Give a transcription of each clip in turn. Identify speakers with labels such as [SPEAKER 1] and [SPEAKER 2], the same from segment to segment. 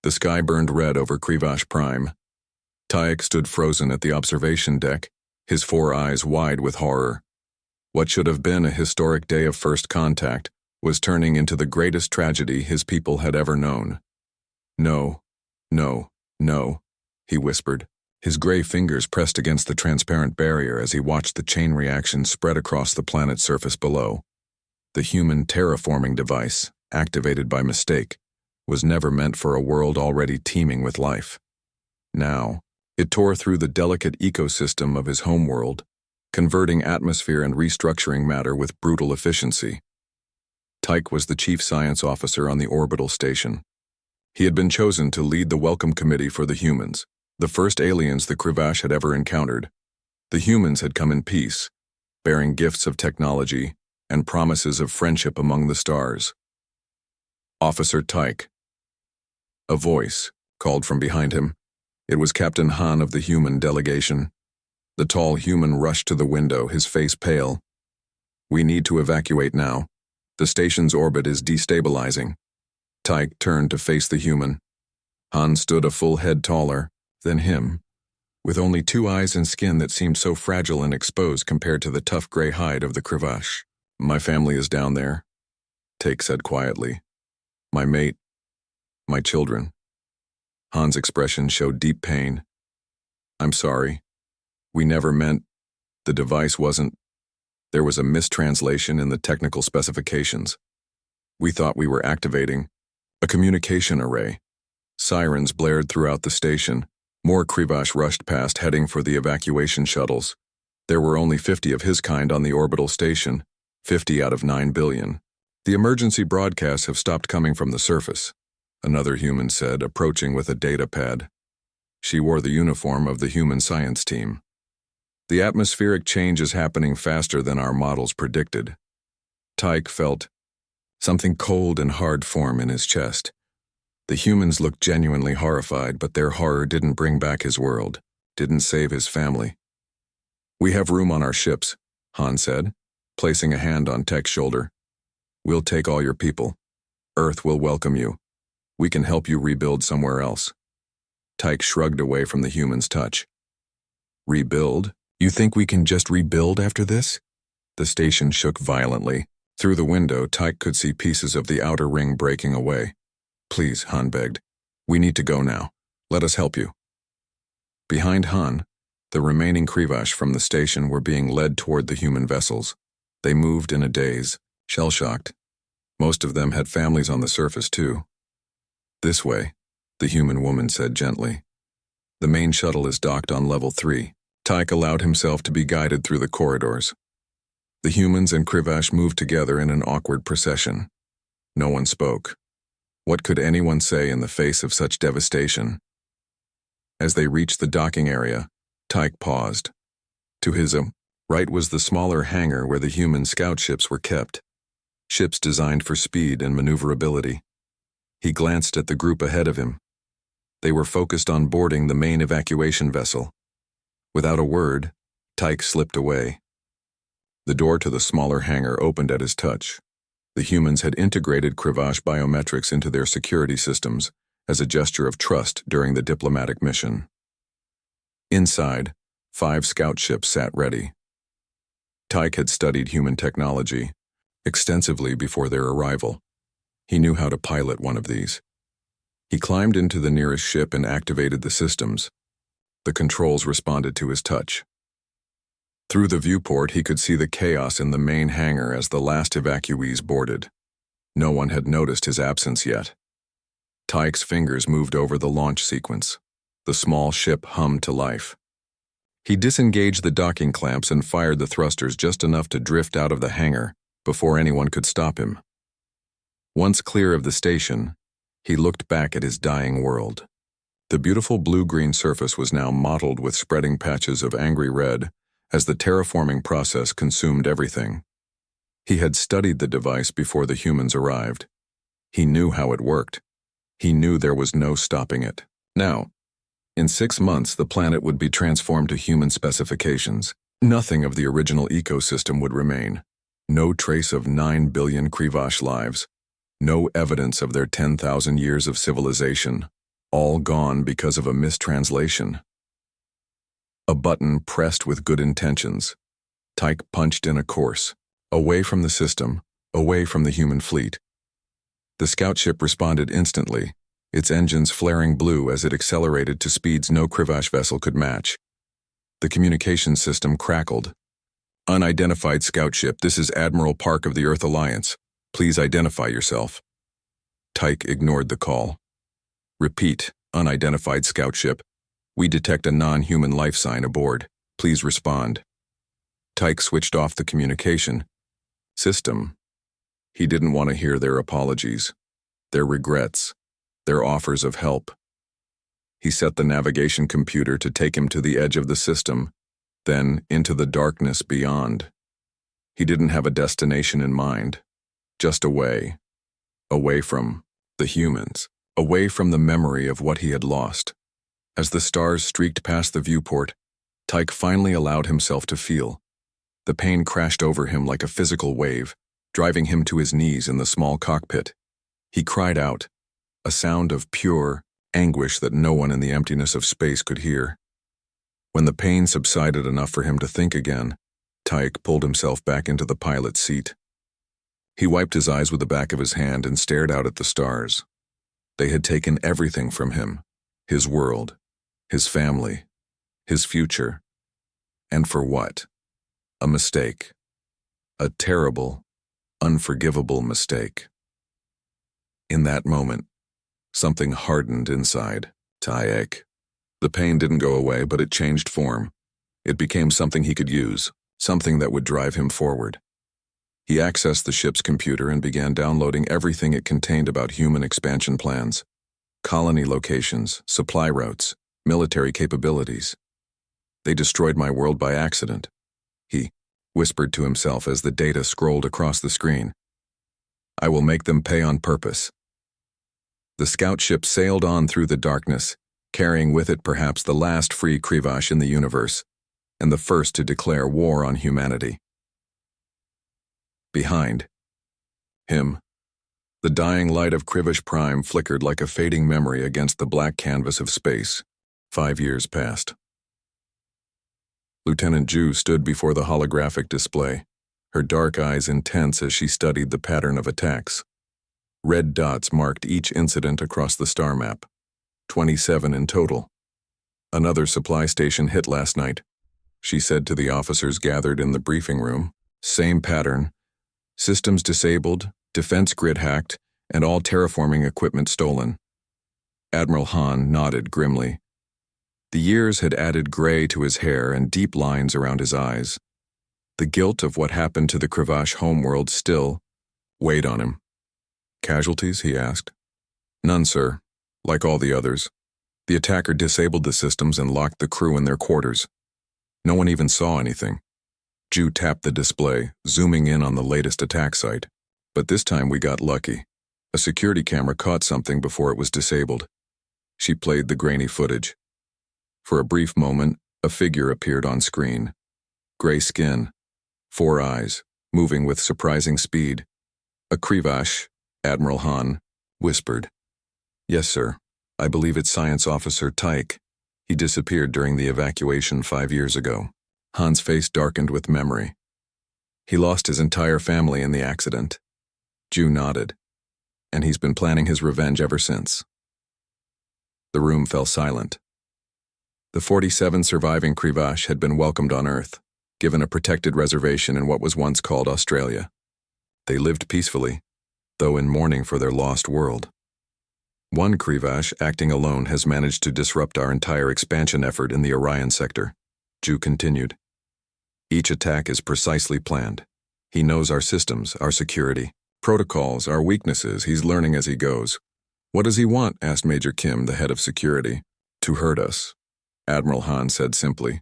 [SPEAKER 1] The sky burned red over Krivash Prime. Tyek stood frozen at the observation deck, his 4 eyes wide with horror. What should have been a historic day of first contact was turning into the greatest tragedy his people had ever known. No, no, no, he whispered. His gray fingers pressed against the transparent barrier as he watched the chain reaction spread across the planet's surface below. The human terraforming device, activated by mistake, was never meant for a world already teeming with life. Now, it tore through the delicate ecosystem of his homeworld, converting atmosphere and restructuring matter with brutal efficiency. Tyke was the chief science officer on the orbital station. He had been chosen to lead the welcome committee for the humans, the first aliens the Krivash had ever encountered. The humans had come in peace, bearing gifts of technology and promises of friendship among the stars. Officer Tyke. A voice called from behind him. It was Captain Han of the human delegation. The tall human rushed to the window, his face pale. "We need to evacuate now. The station's orbit is destabilizing." Tyke turned to face the human. Han stood a full head taller than him, with only 2 eyes and skin that seemed so fragile and exposed compared to the tough gray hide of the Krivash. "My family is down there," Tyke said quietly. "My mate, my children." Han's expression showed deep pain. "I'm sorry. We never meant. The device wasn't. There was a mistranslation in the technical specifications. We thought we were activating a communication array." Sirens blared throughout the station. More Krivash rushed past, heading for the evacuation shuttles. There were only 50 of his kind on the orbital station, 50 out of 9 billion. "The emergency broadcasts have stopped coming from the surface," another human said, approaching with a data pad. She wore the uniform of the human science team. "The atmospheric change is happening faster than our models predicted." Tyke felt something cold and hard form in his chest. The humans looked genuinely horrified, but their horror didn't bring back his world, didn't save his family. "We have room on our ships," Han said, placing a hand on Tech's shoulder. "We'll take all your people. Earth will welcome you. We can help you rebuild somewhere else." Tyke shrugged away from the human's touch. "Rebuild? You think we can just rebuild after this?" The station shook violently. Through the window, Tyke could see pieces of the outer ring breaking away. "Please," Han begged. "We need to go now. Let us help you." Behind Han, the remaining Krivash from the station were being led toward the human vessels. They moved in a daze, shell-shocked. Most of them had families on the surface, too. "This way," the human woman said gently. "The main shuttle is docked on level 3. Tyke allowed himself to be guided through the corridors. The humans and Krivash moved together in an awkward procession. No one spoke. What could anyone say in the face of such devastation? As they reached the docking area, Tyke paused. To his right was the smaller hangar where the human scout ships were kept, ships designed for speed and maneuverability. He glanced at the group ahead of him. They were focused on boarding the main evacuation vessel. Without a word, Tyke slipped away. The door to the smaller hangar opened at his touch. The humans had integrated Krivash biometrics into their security systems as a gesture of trust during the diplomatic mission. Inside, 5 scout ships sat ready. Tyke had studied human technology extensively before their arrival. He knew how to pilot one of these. He climbed into the nearest ship and activated the systems. The controls responded to his touch. Through the viewport, he could see the chaos in the main hangar as the last evacuees boarded. No one had noticed his absence yet. Tyke's fingers moved over the launch sequence. The small ship hummed to life. He disengaged the docking clamps and fired the thrusters just enough to drift out of the hangar before anyone could stop him. Once clear of the station, he looked back at his dying world. The beautiful blue-green surface was now mottled with spreading patches of angry red as the terraforming process consumed everything. He had studied the device before the humans arrived. He knew how it worked. He knew there was no stopping it. Now, in 6 months, the planet would be transformed to human specifications. Nothing of the original ecosystem would remain. No trace of 9 billion Krivash lives. No evidence of their 10,000 years of civilization. all gone because of a mistranslation. A button pressed with good intentions. Tyke punched in a course, away from the system, away from the human fleet. The scout ship responded instantly, its engines flaring blue as it accelerated to speeds no Krivash vessel could match. The communications system crackled. Unidentified scout ship, this is Admiral Park of the Earth Alliance. Please identify yourself. Tyke ignored the call. Repeat, unidentified scout ship. We detect a non-human life sign aboard. Please respond. Tyke switched off the communication system. He didn't want to hear their apologies, their regrets, their offers of help. He set the navigation computer to take him to the edge of the system, then into the darkness beyond. He didn't have a destination in mind, just away from the humans, away from the memory of what he had lost. As the stars streaked past the viewport, Tyke finally allowed himself to feel. The pain crashed over him like a physical wave, driving him to his knees in the small cockpit. He cried out, a sound of pure anguish that no one in the emptiness of space could hear. When the pain subsided enough for him to think again, Tyke pulled himself back into the pilot's seat. He wiped his eyes with the back of his hand and stared out at the stars. They had taken everything from him, his world, his family, his future. And for what? A mistake. A terrible, unforgivable mistake. In that moment, something hardened inside Tyke. The pain didn't go away, but it changed form. It became something he could use, something that would drive him forward. He accessed the ship's computer and began downloading everything it contained about human expansion plans, colony locations, supply routes, military capabilities. They destroyed my world by accident, he whispered to himself as the data scrolled across the screen. I will make them pay on purpose. The scout ship sailed on through the darkness, carrying with it perhaps the last free Krivash in the universe, and the first to declare war on humanity. Behind him, the dying light of Krivash Prime flickered like a fading memory against the black canvas of space. 5 years passed. Lieutenant Ju stood before the holographic display, her dark eyes intense as she studied the pattern of attacks. Red dots marked each incident across the star map, 27 in total. Another supply station hit last night, she said to the officers gathered in the briefing room. Same pattern. Systems disabled, defense grid hacked, and all terraforming equipment stolen. Admiral Han nodded grimly. The years had added gray to his hair and deep lines around his eyes. The guilt of what happened to the Krivash homeworld still weighed on him. Casualties, he asked. None, sir. Like all the others. The attacker disabled the systems and locked the crew in their quarters. No one even saw anything. Ju tapped the display, zooming in on the latest attack site. But this time we got lucky. A security camera caught something before it was disabled. She played the grainy footage. For a brief moment, a figure appeared on screen. Gray skin, 4 eyes, moving with surprising speed. A Krivash, Admiral Han whispered. Yes, sir. I believe it's Science Officer Tyke. He disappeared during the evacuation 5 years ago. Han's face darkened with memory. He lost his entire family in the accident. Ju nodded. And he's been planning his revenge ever since. The room fell silent. The 47 surviving Krivash had been welcomed on Earth, given a protected reservation in what was once called Australia. They lived peacefully, though in mourning for their lost world. One Krivash, acting alone, has managed to disrupt our entire expansion effort in the Orion sector, Ju continued. Each attack is precisely planned. He knows our systems, our security, protocols, our weaknesses. He's learning as he goes. What does he want? Asked Major Kim, the head of security. To hurt us, Admiral Han said simply.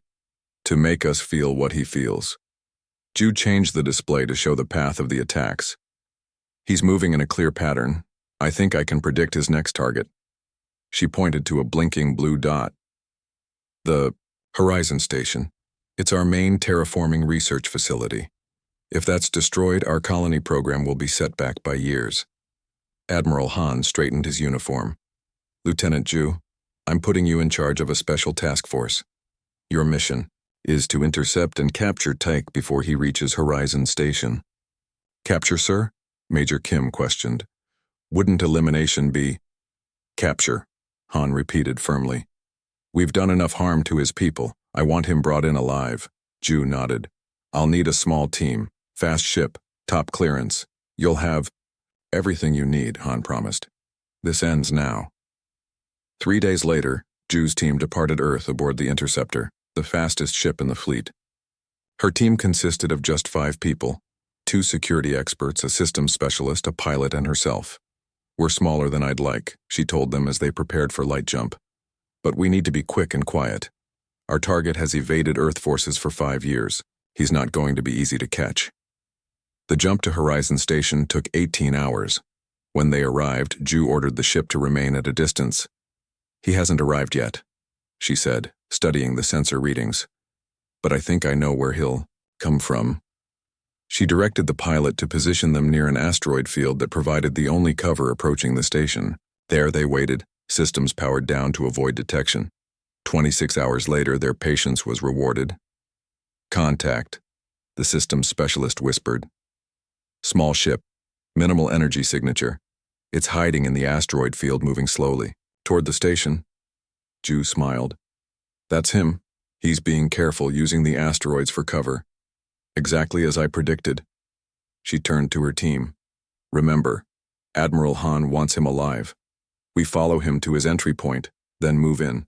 [SPEAKER 1] To make us feel what he feels. Ju changed the display to show the path of the attacks. He's moving in a clear pattern. I think I can predict his next target. She pointed to a blinking blue dot. The Horizon Station. It's our main terraforming research facility. If that's destroyed, our colony program will be set back by years. Admiral Han straightened his uniform. Lieutenant Ju, I'm putting you in charge of a special task force. Your mission is to intercept and capture Tyke before he reaches Horizon Station. Capture, sir? Major Kim questioned. Wouldn't elimination be? Capture, Han repeated firmly. We've done enough harm to his people. I want him brought in alive. Ju nodded. I'll need a small team, fast ship, top clearance. You'll have everything you need, Han promised. This ends now. 3 days later, Ju's team departed Earth aboard the Interceptor, the fastest ship in the fleet. Her team consisted of just 5 people, 2 security experts, a systems specialist, a pilot, and herself. We're smaller than I'd like, she told them as they prepared for light jump. But we need to be quick and quiet. Our target has evaded Earth forces for 5 years. He's not going to be easy to catch. The jump to Horizon Station took 18 hours. When they arrived, Ju ordered the ship to remain at a distance. He hasn't arrived yet, she said, studying the sensor readings. But I think I know where he'll come from. She directed the pilot to position them near an asteroid field that provided the only cover approaching the station. There they waited, systems powered down to avoid detection. 26 hours later, their patience was rewarded. Contact, the systems specialist whispered. Small ship, minimal energy signature. It's hiding in the asteroid field, moving slowly toward the station. Ju smiled. That's him. He's being careful, using the asteroids for cover. Exactly as I predicted. She turned to her team. Remember, Admiral Han wants him alive. We follow him to his entry point, then move in.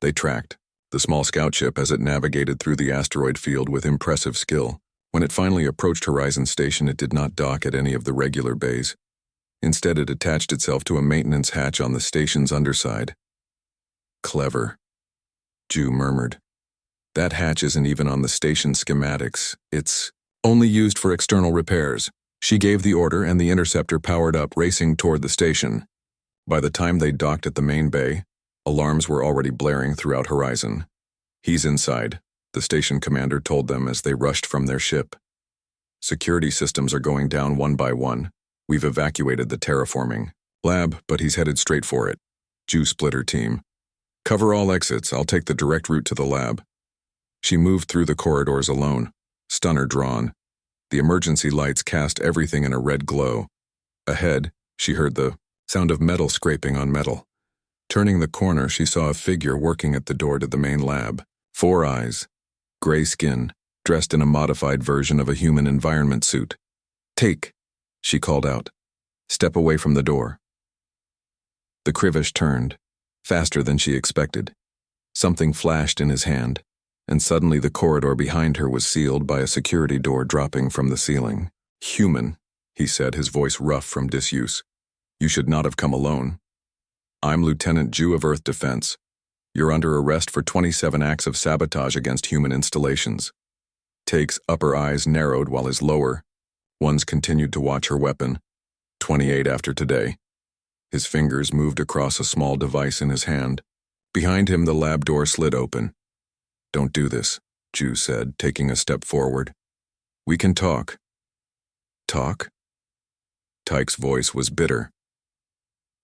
[SPEAKER 1] They tracked the small scout ship as it navigated through the asteroid field with impressive skill. When it finally approached Horizon Station, it did not dock at any of the regular bays. Instead, it attached itself to a maintenance hatch on the station's underside. Clever, Ju murmured. That hatch isn't even on the station schematics. It's only used for external repairs. She gave the order and the interceptor powered up, racing toward the station. By the time they docked at the main bay, alarms were already blaring throughout Horizon. He's inside, the station commander told them as they rushed from their ship. Security systems are going down one by one. We've evacuated the terraforming lab, but he's headed straight for it. Ju split her team. Cover all exits. I'll take the direct route to the lab. She moved through the corridors alone, stunner drawn. The emergency lights cast everything in a red glow. Ahead, she heard the sound of metal scraping on metal. Turning the corner, she saw a figure working at the door to the main lab. 4 eyes, gray skin, dressed in a modified version of a human environment suit. Take, she called out. Step away from the door. The Krivish turned, faster than she expected. Something flashed in his hand, and suddenly the corridor behind her was sealed by a security door dropping from the ceiling. Human, he said, his voice rough from disuse. You should not have come alone. I'm Lieutenant Ju of Earth Defense. You're under arrest for 27 acts of sabotage against human installations. Take's upper eyes narrowed while his lower ones continued to watch her weapon. 28 after today. His fingers moved across a small device in his hand. Behind him, the lab door slid open. Don't do this, Ju said, taking a step forward. We can talk. Talk? Tyke's voice was bitter.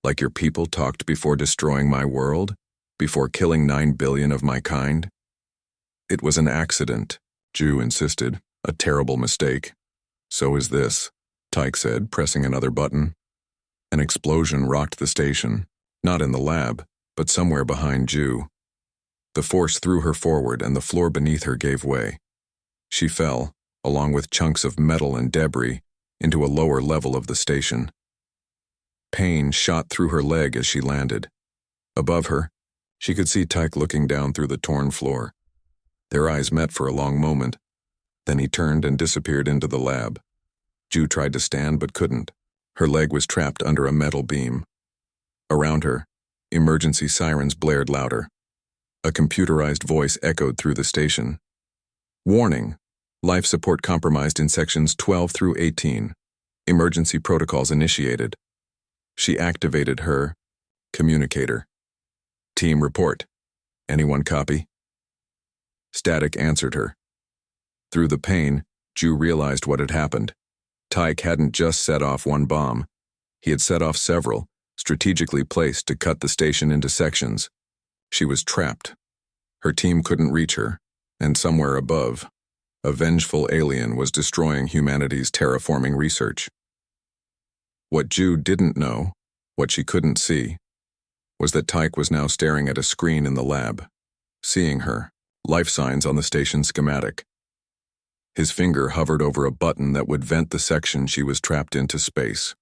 [SPEAKER 1] Like your people talked before destroying my world? Before killing 9 billion of my kind? It was an accident, Ju insisted. A terrible mistake. So is this, Tyke said, pressing another button. An explosion rocked the station, not in the lab, but somewhere behind Ju. The force threw her forward and the floor beneath her gave way. She fell, along with chunks of metal and debris, into a lower level of the station. Pain shot through her leg as she landed. Above her, she could see Tyke looking down through the torn floor. Their eyes met for a long moment. Then he turned and disappeared into the lab. Ju tried to stand but couldn't. Her leg was trapped under a metal beam. Around her, emergency sirens blared louder. A computerized voice echoed through the station. Warning. Life support compromised in sections 12 through 18. Emergency protocols initiated. She activated her communicator. Team report. Anyone copy? Static answered her. Through the pain, Ju realized what had happened. Tyke hadn't just set off one bomb. He had set off several, strategically placed to cut the station into sections. She was trapped. Her team couldn't reach her, and somewhere above, a vengeful alien was destroying humanity's terraforming research. What Ju didn't know, what she couldn't see, was that Tyke was now staring at a screen in the lab, seeing her, life signs on the station schematic. His finger hovered over a button that would vent the section she was trapped into space.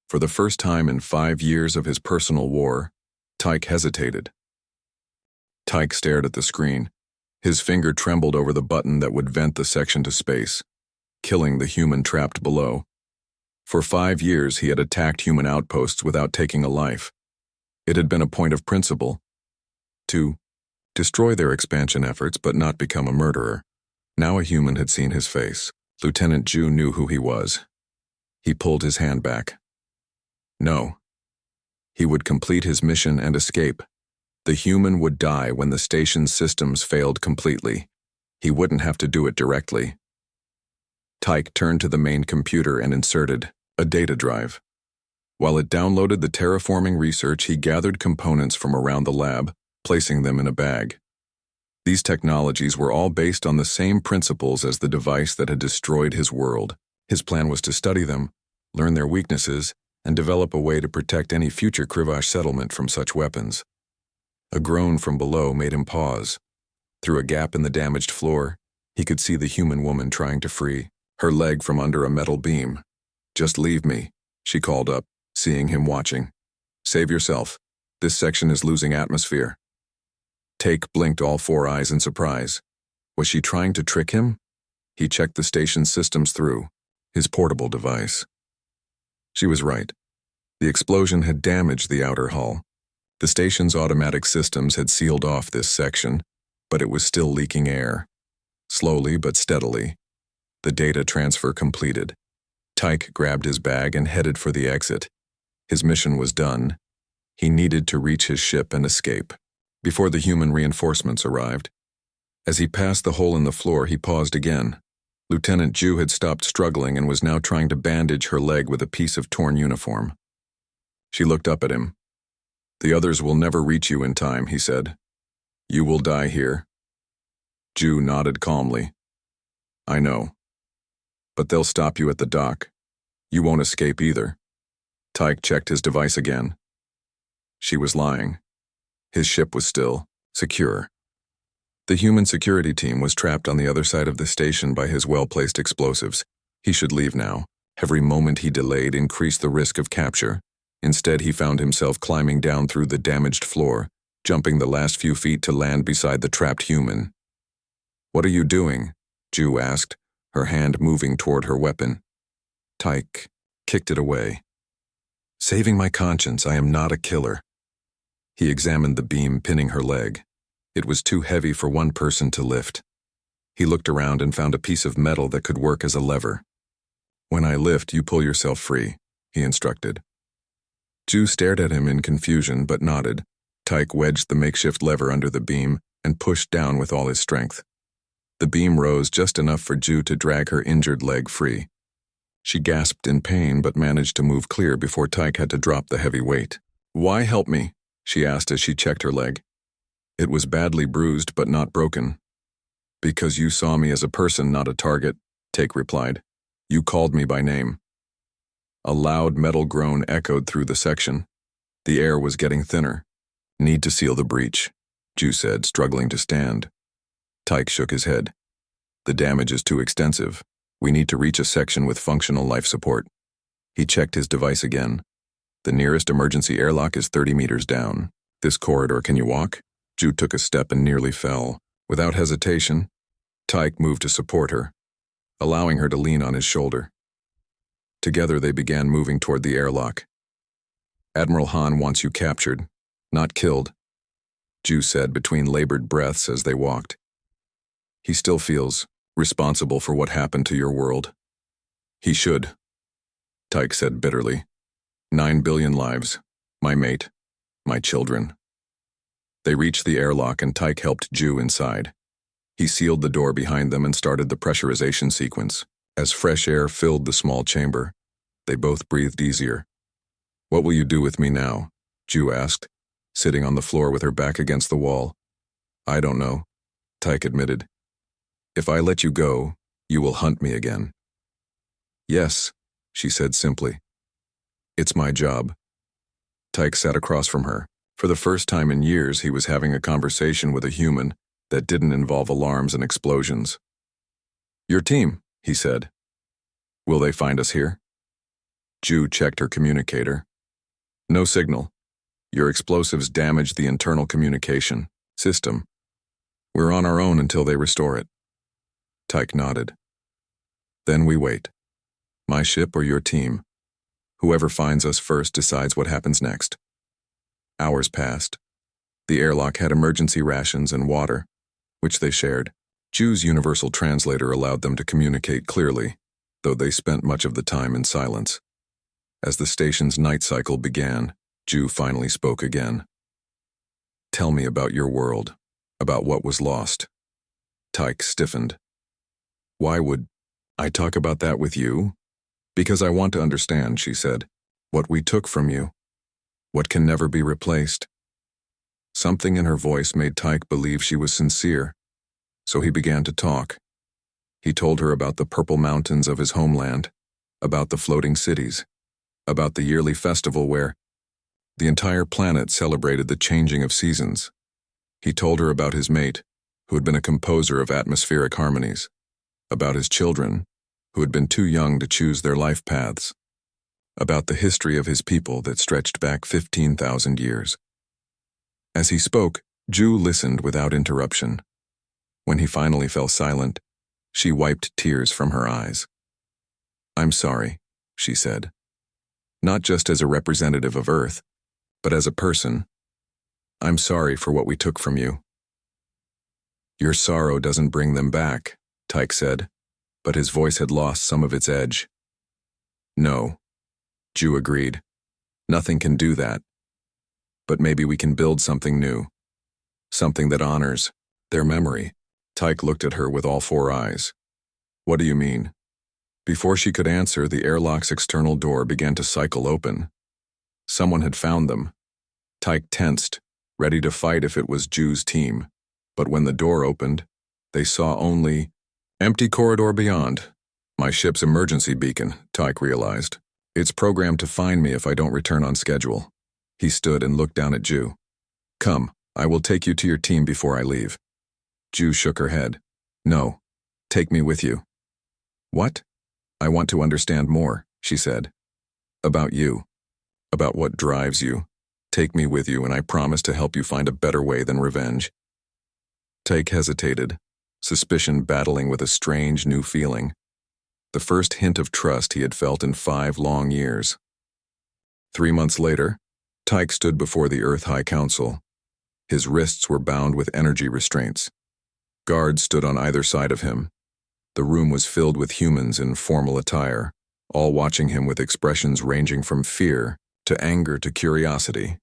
[SPEAKER 1] For the first time in 5 years of his personal war, Tyke hesitated. Tyke stared at the screen. His finger trembled over the button that would vent the section to space, killing the human trapped below. For 5 years he had attacked human outposts without taking a life. It had been a point of principle to destroy their expansion efforts but not become a murderer. Now a human had seen his face. Lieutenant Ju knew who he was. He pulled his hand back. No. He would complete his mission and escape. The human would die when the station's systems failed completely. He wouldn't have to do it directly. Tyke turned to the main computer and inserted a data drive. While it downloaded the terraforming research, he gathered components from around the lab, placing them in a bag. These technologies were all based on the same principles as the device that had destroyed his world. His plan was to study them, learn their weaknesses, and develop a way to protect any future Krivash settlement from such weapons. A groan from below made him pause. Through a gap in the damaged floor, he could see the human woman trying to free her leg from under a metal beam. "Just leave me," she called up, seeing him watching. "Save yourself. This section is losing atmosphere." Take blinked all 4 eyes in surprise. Was she trying to trick him? He checked the station's systems through, his portable device. She was right. The explosion had damaged the outer hull. The station's automatic systems had sealed off this section, but it was still leaking air. Slowly but steadily, the data transfer completed. Tyke grabbed his bag and headed for the exit. His mission was done. He needed to reach his ship and escape before the human reinforcements arrived. As he passed the hole in the floor, he paused again. Lieutenant Ju had stopped struggling and was now trying to bandage her leg with a piece of torn uniform. She looked up at him. "The others will never reach you in time," he said. "You will die here." Ju nodded calmly. "I know. But they'll stop you at the dock. You won't escape either." Tyke checked his device again. She was lying. His ship was still secure. The human security team was trapped on the other side of the station by his well-placed explosives. He should leave now. Every moment he delayed increased the risk of capture. Instead, he found himself climbing down through the damaged floor, jumping the last few feet to land beside the trapped human. "What are you doing?" Ju asked, her hand moving toward her weapon. Tyke kicked it away. "Saving my conscience, I am not a killer." He examined the beam pinning her leg. It was too heavy for one person to lift. He looked around and found a piece of metal that could work as a lever. "When I lift, you pull yourself free," he instructed. Ju stared at him in confusion but nodded. Tyke wedged the makeshift lever under the beam and pushed down with all his strength. The beam rose just enough for Ju to drag her injured leg free. She gasped in pain but managed to move clear before Tyke had to drop the heavy weight. "Why help me?" she asked as she checked her leg. "It was badly bruised but not broken." "Because you saw me as a person, not a target," Tyke replied. "You called me by name." A loud metal groan echoed through the section. The air was getting thinner. "Need to seal the breach," Ju said, struggling to stand. Tyke shook his head. "The damage is too extensive. We need to reach a section with functional life support." He checked his device again. "The nearest emergency airlock is 30 meters down. This corridor, can you walk?" Ju took a step and nearly fell. Without hesitation, Tyke moved to support her, allowing her to lean on his shoulder. Together they began moving toward the airlock. "Admiral Han wants you captured, not killed," Ju said between labored breaths as they walked. "He still feels responsible for what happened to your world." "He should," Tyke said bitterly. 9 billion lives, my mate, my children. They reached the airlock and Tyke helped Ju inside. He sealed the door behind them and started the pressurization sequence. As fresh air filled the small chamber, they both breathed easier. What will you do with me now? Ju asked, sitting on the floor with her back against the wall. I don't know, Tyke admitted. If I let you go, you will hunt me again. Yes, she said simply. It's my job. Tyke sat across from her. For the first time in years, he was having a conversation with a human that didn't involve alarms and explosions. Your team, he said. Will they find us here? Ju checked her communicator. No signal. Your explosives damaged the internal communication system. We're on our own until they restore it. Tyke nodded. Then we wait. My ship or your team. Whoever finds us first decides what happens next. Hours passed. The airlock had emergency rations and water, which they shared. Ju's universal translator allowed them to communicate clearly, though they spent much of the time in silence. As the station's night cycle began, Ju finally spoke again. Tell me about your world, about what was lost. Tyke stiffened. Why would I talk about that with you? Because I want to understand, she said, what we took from you, what can never be replaced. Something in her voice made Tyke believe she was sincere, so he began to talk. He told her about the purple mountains of his homeland, about the floating cities, about the yearly festival where the entire planet celebrated the changing of seasons. He told her about his mate, who had been a composer of atmospheric harmonies, about his children, who had been too young to choose their life paths, about the history of his people that stretched back 15,000 years. As he spoke, Ju listened without interruption. When he finally fell silent, she wiped tears from her eyes. I'm sorry, she said. Not just as a representative of Earth, but as a person. I'm sorry for what we took from you. Your sorrow doesn't bring them back, Tyke said, but his voice had lost some of its edge. No, Ju agreed. Nothing can do that. But maybe we can build something new. Something that honors their memory. Tyke looked at her with all four eyes. What do you mean? Before she could answer, the airlock's external door began to cycle open. Someone had found them. Tyke tensed, ready to fight if it was Ju's team. But when the door opened, they saw only empty corridor beyond. My ship's emergency beacon, Tyke realized. It's programmed to find me if I don't return on schedule. He stood and looked down at Ju. Come, I will take you to your team before I leave. Ju shook her head. No, take me with you. What? I want to understand more, she said. About you. About what drives you. Take me with you and I promise to help you find a better way than revenge. Tyke hesitated, suspicion battling with a strange new feeling. The first hint of trust he had felt in 5 long years. 3 months later, Tyke stood before the Earth High Council. His wrists were bound with energy restraints. Guards stood on either side of him. The room was filled with humans in formal attire, all watching him with expressions ranging from fear to anger to curiosity.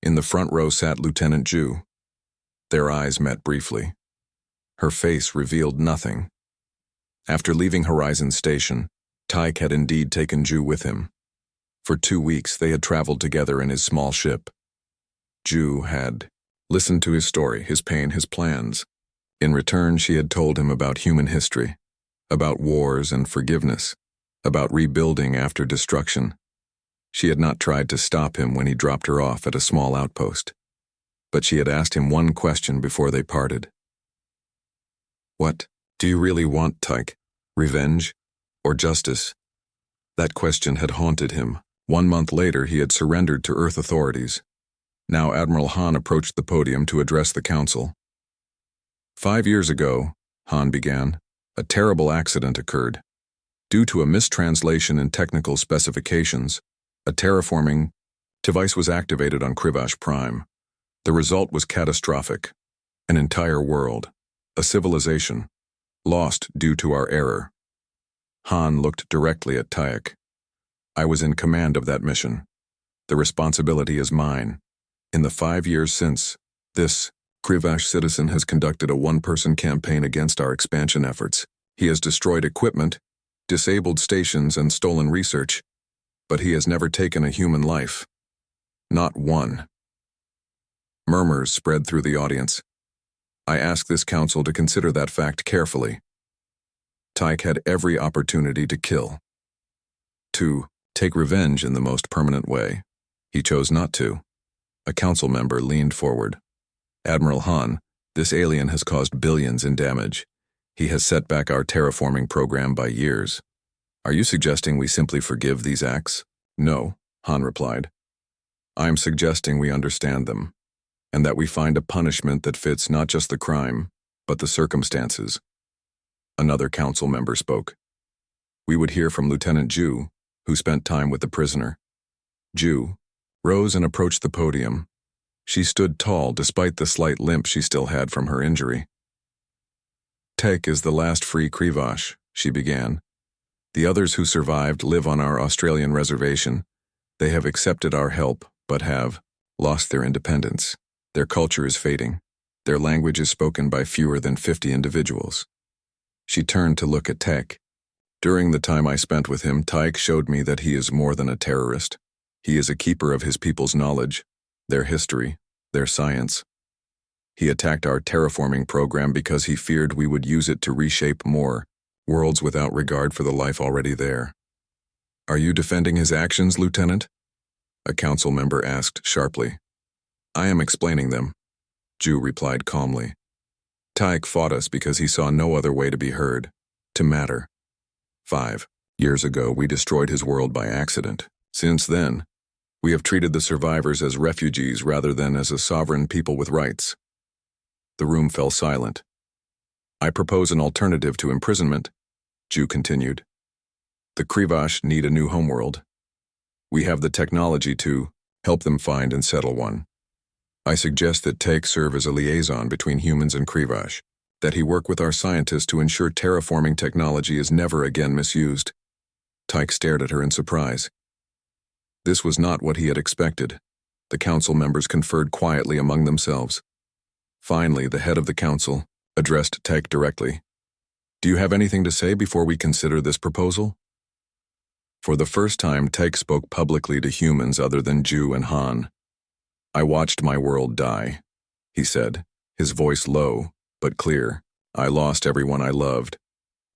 [SPEAKER 1] In the front row sat Lieutenant Ju. Their eyes met briefly. Her face revealed nothing. After leaving Horizon Station, Tyke had indeed taken Ju with him. For 2 weeks they had traveled together in his small ship. Ju had listened to his story, his pain, his plans. In return, she had told him about human history, about wars and forgiveness, about rebuilding after destruction. She had not tried to stop him when he dropped her off at a small outpost, but she had asked him one question before they parted. What do you really want, Tyke? Revenge or justice? That question had haunted him. 1 month later, he had surrendered to Earth authorities. Now Admiral Han approached the podium to address the council. 5 years ago, Han began, a terrible accident occurred. Due to a mistranslation in technical specifications, a terraforming device was activated on Krivash Prime. The result was catastrophic. An entire world, a civilization, lost due to our error. Han looked directly at Tyke. I was in command of that mission. The responsibility is mine. In the 5 years since, this Krivash citizen has conducted a one-person campaign against our expansion efforts. He has destroyed equipment, disabled stations, and stolen research. but he has never taken a human life. Not one. Murmurs spread through the audience. I ask this council to consider that fact carefully. Tyke had every opportunity to kill. To take revenge in the most permanent way. He chose not to. A council member leaned forward. Admiral Han, this alien has caused billions in damage. He has set back our terraforming program by years. Are you suggesting we simply forgive these acts? No, Han replied. I am suggesting we understand them, and that we find a punishment that fits not just the crime, but the circumstances. Another council member spoke. We would hear from Lieutenant Ju, who spent time with the prisoner. Ju rose and approached the podium. She stood tall despite the slight limp she still had from her injury. Tyke is the last free Krivash, she began. The others who survived live on our Australian reservation. They have accepted our help, but have lost their independence. Their culture is fading. Their language is spoken by fewer than 50 individuals. She turned to look at Tyke. During the time I spent with him, Tyke showed me that he is more than a terrorist. He is a keeper of his people's knowledge, their history, their science. He attacked our terraforming program because he feared we would use it to reshape more worlds without regard for the life already there. Are you defending his actions, Lieutenant? A council member asked sharply. I am explaining them, Ju replied calmly. Tyke fought us because he saw no other way to be heard, to matter. 5 years ago, we destroyed his world by accident. Since then, we have treated the survivors as refugees rather than as a sovereign people with rights. The room fell silent. I propose an alternative to imprisonment, Ju continued. The Krivash need a new homeworld. We have the technology to help them find and settle one. I suggest that Tyke serve as a liaison between humans and Krivash, that he work with our scientists to ensure terraforming technology is never again misused. Tyke stared at her in surprise. This was not what he had expected. The council members conferred quietly among themselves. Finally, the head of the council addressed Tyke directly. Do you have anything to say before we consider this proposal? For the first time, Tyke spoke publicly to humans other than Ju and Han. I watched my world die, he said, his voice low but clear. I lost everyone I loved.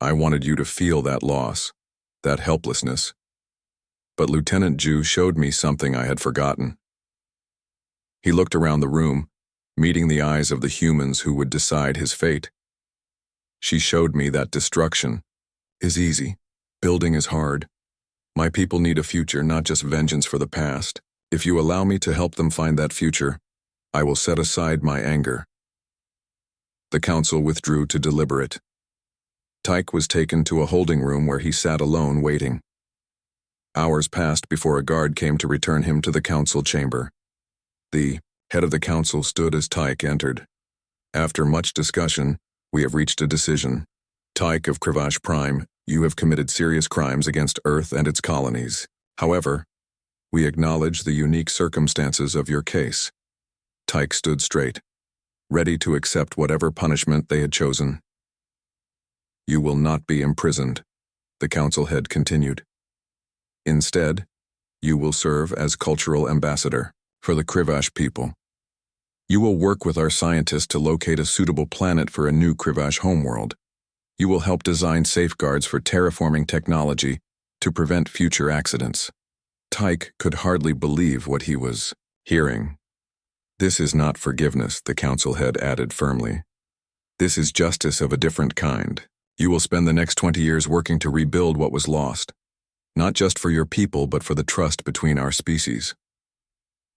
[SPEAKER 1] I wanted you to feel that loss, that helplessness. But Lieutenant Ju showed me something I had forgotten. He looked around the room, meeting the eyes of the humans who would decide his fate. She showed me that destruction is easy, building is hard. My people need a future, not just vengeance for the past. If you allow me to help them find that future, I will set aside my anger. The council withdrew to deliberate. Tyke was taken to a holding room where he sat alone waiting. Hours passed before a guard came to return him to the council chamber. The head of the council stood as Tyke entered. After much discussion, we have reached a decision. Tyke of Krivash Prime, you have committed serious crimes against Earth and its colonies. However, we acknowledge the unique circumstances of your case. Tyke stood straight, ready to accept whatever punishment they had chosen. You will not be imprisoned, the council head continued. Instead, you will serve as cultural ambassador for the Krivash people. You will work with our scientists to locate a suitable planet for a new Krivash homeworld. You will help design safeguards for terraforming technology to prevent future accidents. Tyke could hardly believe what he was hearing. This is not forgiveness, the council head added firmly. This is justice of a different kind. You will spend the next 20 years working to rebuild what was lost, not just for your people, but for the trust between our species.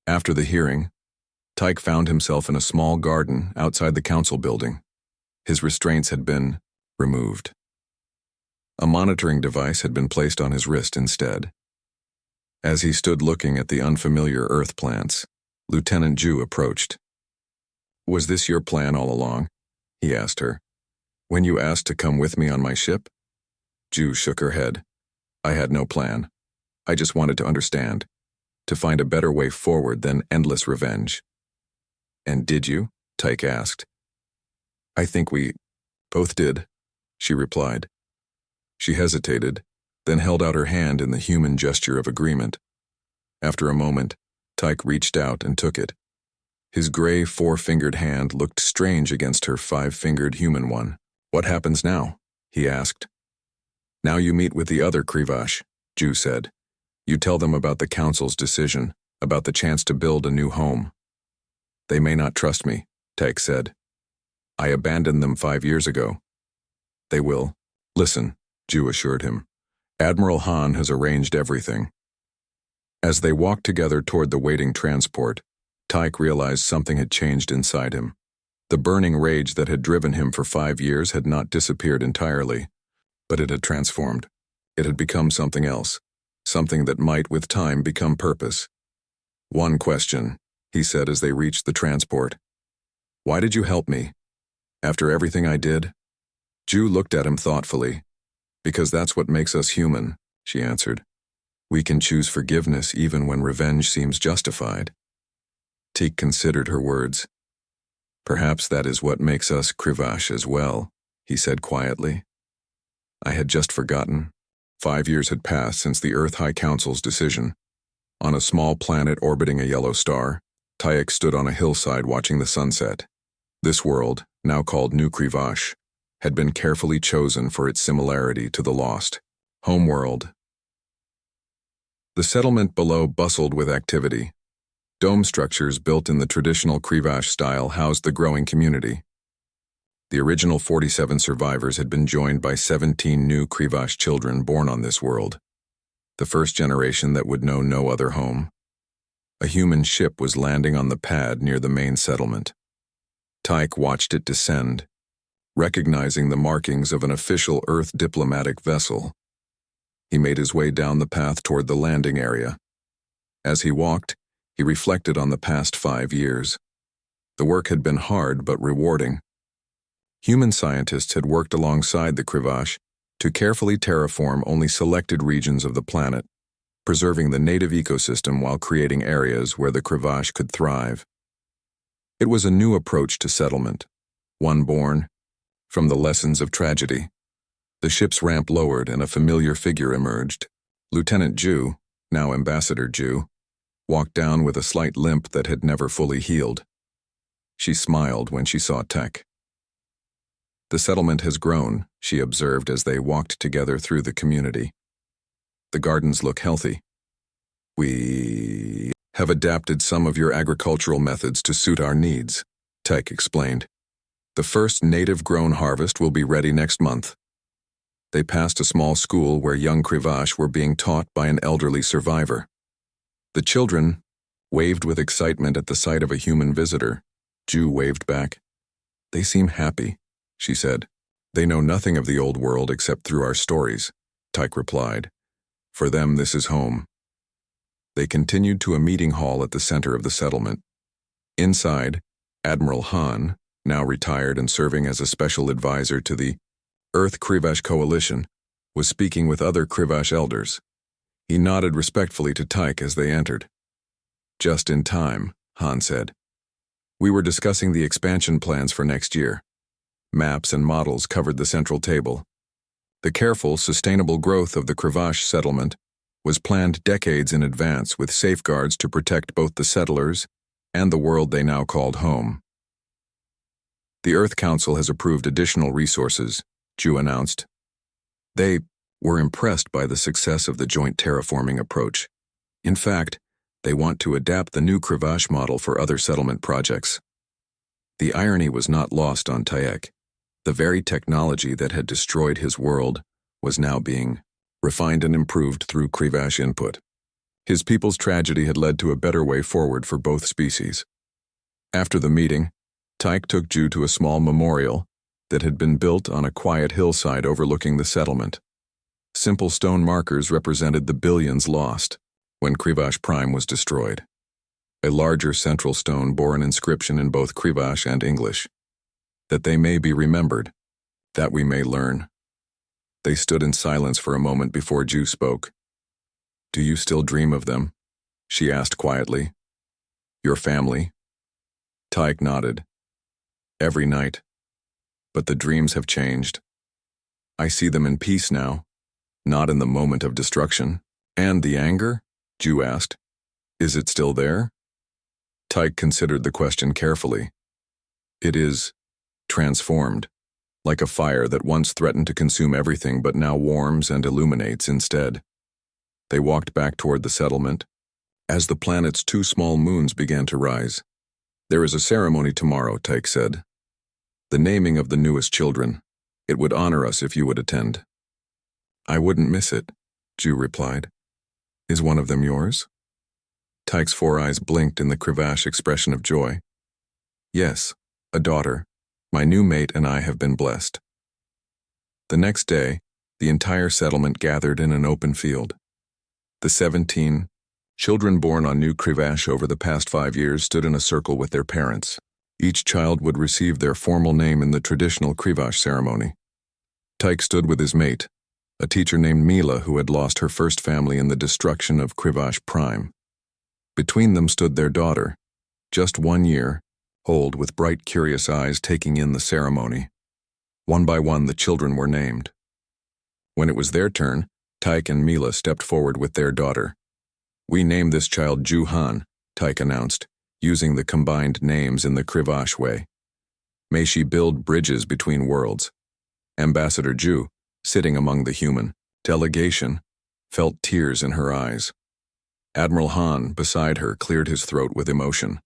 [SPEAKER 1] After the hearing, Tyke found himself in a small garden outside the council building. His restraints had been removed. A monitoring device had been placed on his wrist instead. As he stood looking at the unfamiliar earth plants, Lieutenant Ju approached. Was this your plan all along? He asked her. When you asked to come with me on my ship? Ju shook her head. I had no plan. I just wanted to understand, to find a better way forward than endless revenge. And did you? Tyke asked. I think we both did, she replied. She hesitated, then held out her hand in the human gesture of agreement. After a moment, Tyke reached out and took it. His gray, four-fingered hand looked strange against her five-fingered human one. "What happens now?" he asked. "Now you meet with the other Krivash," Ju said. "You tell them about the council's decision, about the chance to build a new home." "They may not trust me," Tyke said. "I abandoned them 5 years ago." "They will." "Listen," Ju assured him. "Admiral Han has arranged everything." As they walked together toward the waiting transport, Tyke realized something had changed inside him. The burning rage that had driven him for 5 years had not disappeared entirely, but it had transformed. It had become something else, something that might, with time, become purpose. "One question," he said as they reached the transport. "Why did you help me? After everything I did?" Ju looked at him thoughtfully. "Because that's what makes us human," she answered. "We can choose forgiveness even when revenge seems justified." Tyke considered her words. "Perhaps that is what makes us Krivash as well," he said quietly. "I had just forgotten. 5 years had passed since the Earth High Council's decision. On a small planet orbiting a yellow star, Tyke stood on a hillside watching the sunset. This world, now called New Krivash, had been carefully chosen for its similarity to the lost homeworld. The settlement below bustled with activity. Dome structures built in the traditional Krivash style housed the growing community. The original 47 survivors had been joined by 17 new Krivash children born on this world, the first generation that would know no other home. A human ship was landing on the pad near the main settlement. Tyke watched it descend, recognizing the markings of an official Earth diplomatic vessel. He made his way down the path toward the landing area. As he walked, he reflected on the past 5 years. The work had been hard but rewarding. Human scientists had worked alongside the Krivash to carefully terraform only selected regions of the planet, preserving the native ecosystem while creating areas where the Krivash could thrive. It was a new approach to settlement, one born from the lessons of tragedy. The ship's ramp lowered and a familiar figure emerged. Lieutenant Ju, now Ambassador Ju, walked down with a slight limp that had never fully healed. She smiled when she saw Tech. "The settlement has grown," she observed as they walked together through the community. "The gardens look healthy. We have adapted some of your agricultural methods to suit our needs," Tech explained. "The first native-grown harvest will be ready next month." They passed a small school where young Krivash were being taught by an elderly survivor. The children waved with excitement at the sight of a human visitor. Ju waved back. "They seem happy," she said. "They know nothing of the old world except through our stories," Tyke replied. "For them, this is home." They continued to a meeting hall at the center of the settlement. Inside, Admiral Han, now retired and serving as a special advisor to the Earth Krivash Coalition, was speaking with other Krivash elders. He nodded respectfully to Tyke as they entered. "Just in time," Han said. "We were discussing the expansion plans for next year." Maps and models covered the central table. The careful, sustainable growth of the Krivash settlement was planned decades in advance with safeguards to protect both the settlers and the world they now called home. "The Earth Council has approved additional resources," Ju announced. They were impressed by the success of the joint terraforming approach. In fact, they want to adapt the new Krivash model for other settlement projects. The irony was not lost on Tyke. The very technology that had destroyed his world was now being refined and improved through Krivash input. His people's tragedy had led to a better way forward for both species. After the meeting, Tyke took Ju to a small memorial that had been built on a quiet hillside overlooking the settlement. Simple stone markers represented the billions lost when Krivash Prime was destroyed. A larger central stone bore an inscription in both Krivash and English. "That they may be remembered, that we may learn." They stood in silence for a moment before Ju spoke. "Do you still dream of them?" she asked quietly. "Your family?" Tyke nodded. "Every night. But the dreams have changed. I see them in peace now, Not in the moment of destruction. And the anger? Ju asked. Is it still there? Tyke considered the question carefully. It is transformed, like a fire that once threatened to consume everything but now warms and illuminates instead. They walked back toward the settlement. As the planet's 2 small moons began to rise. There is a ceremony tomorrow, Tyke said. The naming of the newest children. It would honor us if you would attend. I wouldn't miss it, Ju replied. Is one of them yours? Tyke's 4 eyes blinked in the Krivash expression of joy. Yes, a daughter. My new mate and I have been blessed. The next day, the entire settlement gathered in an open field. The 17 children born on New Krivash over the past 5 years stood in a circle with their parents. Each child would receive their formal name in the traditional Krivash ceremony. Tyke stood with his mate, a teacher named Mila who had lost her first family in the destruction of Krivash Prime. Between them stood their daughter, just 1 year old, with bright, curious eyes taking in the ceremony. One by one, the children were named. When it was their turn, Tyke and Mila stepped forward with their daughter. We named this child Ju-Han, Tyke announced, using the combined names in the Krivash way. May she build bridges between worlds. Ambassador Ju, sitting among the human delegation, felt tears in her eyes. Admiral Han, beside her, cleared his throat with emotion.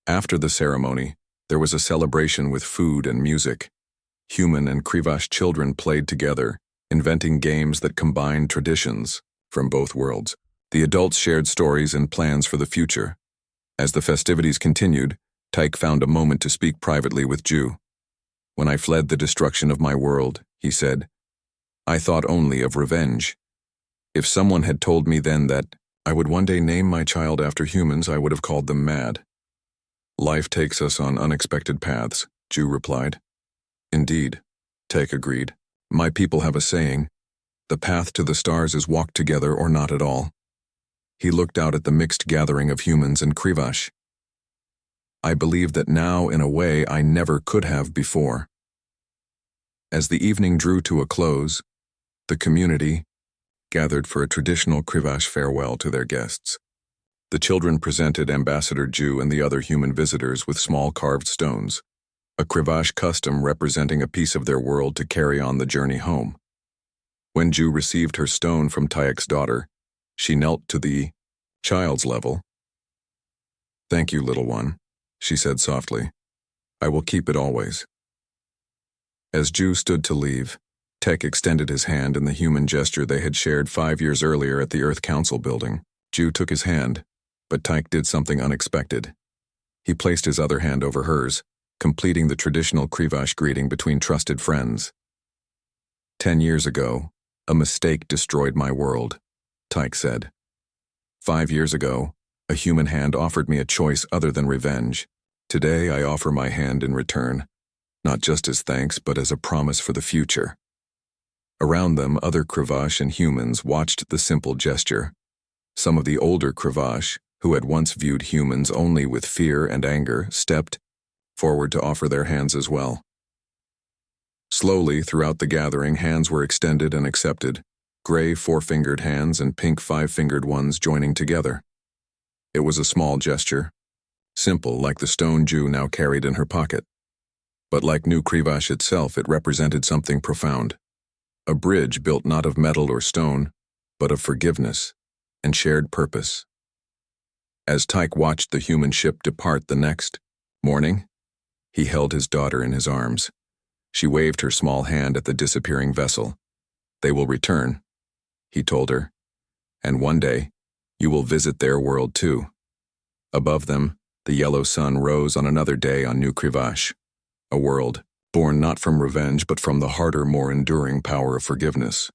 [SPEAKER 1] After the ceremony, there was a celebration with food and music. Human and Krivash children played together, inventing games that combined traditions from both worlds. The adults shared stories and plans for the future. As the festivities continued, Tyke found a moment to speak privately with Ju. When I fled the destruction of my world, he said, I thought only of revenge. If someone had told me then that I would one day name my child after humans, I would have called them mad. Life takes us on unexpected paths, Ju replied. Indeed, Tyke agreed. My people have a saying, the path to the stars is walked together or not at all. He looked out at the mixed gathering of humans and Krivash. I believe that now, in a way, I never could have before. As the evening drew to a close, the community gathered for a traditional Krivash farewell to their guests. The children presented Ambassador Ju and the other human visitors with small carved stones, a Krivash custom representing a piece of their world to carry on the journey home. When Ju received her stone from Tyke's daughter, she knelt to the child's level. Thank you, little one, she said softly. I will keep it always. As Ju stood to leave, Tyke extended his hand in the human gesture they had shared 5 years earlier at the Earth Council building. Ju took his hand, but Tyke did something unexpected. He placed his other hand over hers, completing the traditional Krivash greeting between trusted friends. 10 years ago, a mistake destroyed my world, Tyke said. 5 years ago, a human hand offered me a choice other than revenge. Today I offer my hand in return, not just as thanks but as a promise for the future. Around them, other Krivash and humans watched the simple gesture. Some of the older Krivash, who had once viewed humans only with fear and anger, stepped forward to offer their hands as well. Slowly, throughout the gathering, hands were extended and accepted, gray 4-fingered hands and pink 5-fingered ones joining together. It was a small gesture, simple like the stone Ju now carried in her pocket. But like New Krivash itself, it represented something profound. A bridge built not of metal or stone, but of forgiveness and shared purpose. As Tyke watched the human ship depart the next morning, he held his daughter in his arms. She waved her small hand at the disappearing vessel. They will return, he told her, and one day, you will visit their world too. Above them, the yellow sun rose on another day on New Krivash, a world born not from revenge but from the harder, more enduring power of forgiveness.